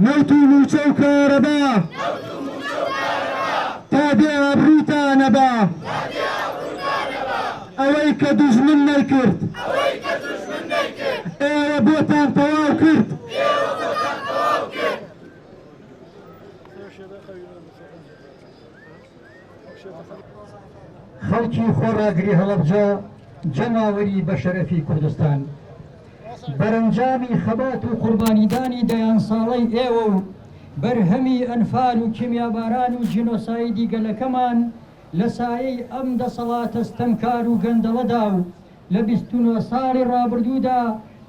موت موچە و کارەبا تا بێ ئابرووتان نەبا ئەوەی کە دوژمن نەیکرد ئێوە بۆتان تەواو کرد. خەڵکی خۆڕاگری هەڵەبجە جەماوەری بە شەرەفی کوردستان بەرەنجامی خەبات و قوربانیدانی دەیان ساڵەی ئێوە و بەرهەمی ئەنفال و کیمیاباران و جینۆسایدی گەلەکەمان لە سایەی ئەم دەسەڵاتە ستەمکار و گەندەڵەدا و لە 29 ساڵی ڕابردوودا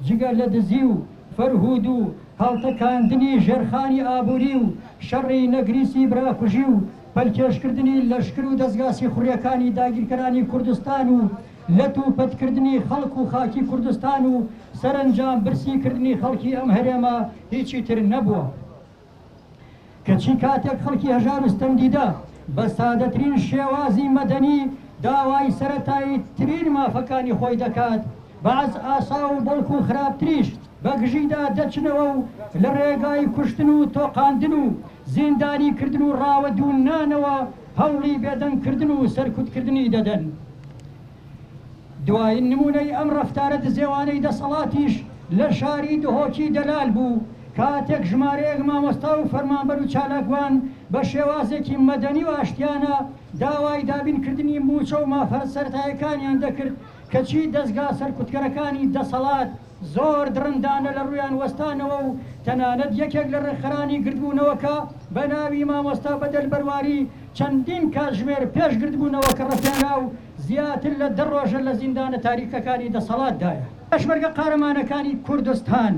جگە لە دزی و فەرهود و هەڵتەکاندنی ژێرخانی ئابووری و شەڕی نەگریسی براکوژی و پەلکێشکردنی لەشکر و دەستگاسی خوڕیەکانی داگیرکەرانی کوردستان و لەت و پەتکردنی خەڵک و خاکی کوردستان و سەرنجام برسیکردنی خەڵکی ئەم هەرێمە هیچی تر نەبووە. کەچی کاتێک خەڵکی هەژار و ستەمدیدە بە سادەترین شێوازی مەدەنی داوای سەرەتایی ترین مافەکانی خۆی دەکات بەعەز ئاسا و بەڵک و خراپتریش بەگژیدا دەچنەوە و لە ڕێگای کوشتن و تۆقاندن و زیندانیکردن و ڕاوەدوونانەوە هەوڵی بێدەنگکردن و سەرکوتکردنی دەدەن. دوایین نمونەی ئەم ڕەفتارە دزێوانەی دەسەڵاتیش لە شاری دهۆکی دەلال بوو کاتێک ژمارەیەک مامۆستا و فەرمانبەر و چالاکوان بە شێوازێکی مەدەنی و ئاشتیانە داوای دابینکردنی موچە و مافەرە سەرەتایەکانیان دەکرد کەچی دەستگا سەرکوتکەرەکانی دەسەڵات زۆر درندانە لە ڕوویان وەستانەوە و تەنانەت یەکێک لە ڕێکخەرانی گردبوونەوەکە بە ناوی مامۆستا بەدەل بەرواری چەندین کاتژمێر پێش گردبوونەوە کە ڕەفێنرا و زیاتر لە 10 ڕۆژە لە زیندانە تاریکەکانی دەسەڵاتدایە. پێشمەرگە قارەمانەکانی کوردستان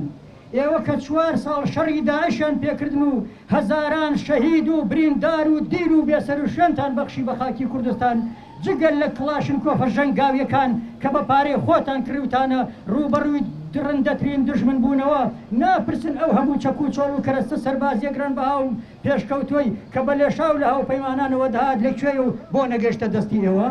ئێوە کە 4 ساڵ شەڕی داعشیان پێکردن و هەزاران شەهید و بریندار و دیر و بێسەر و شوێنتان بەخشی بە خاکی کوردستان جگەل لە کڵاشنکۆفە ژەنگاویەکان کە بە پارەی خۆتان کردوتانە ڕوبەڕووی درندەترین دژمن بوونەوە ناپرسن ئەو هەموو چەک و چۆڵ و کەرەستە سەربازیە گرانبەها و پێشکەوتۆی کە بە لێشاو لە هاوپەیمانانەوە دەهات لەکوێ و بۆ نەگەشتە دەستی ئێوە.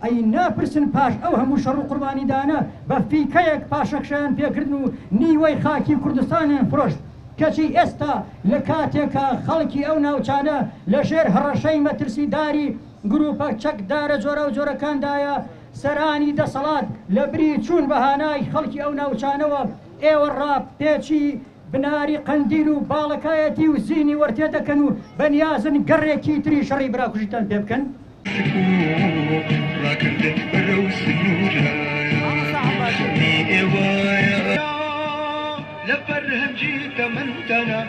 ئەی ناپرسن پاش ئەو هەموو شەڕ و قوربانیدانە بە فیکەیەک پاشەخشیان پێکردن و نیوەی خاکی کوردستانیان فرۆشت کەچی ئێستا لە کاتێکە خەڵکی ئەو ناوچانە لە ژێر هەڕەشەی مەترسیداری گروپە چەکدارە جۆرە و جۆرەکاندایە سەرانی دەسەڵات لە بری چوون بەهانای خەڵکی ئەو ناوچانەوە ئێوە ڕاپێکی بناری قەندیل و باڵەکایەتی و زینی وەرتێ دەکەن و بەنیازن گەڕێکی تری شەڕی براکوژیتان پێ بکەن. لە فەرهەنگی تەمەندەنە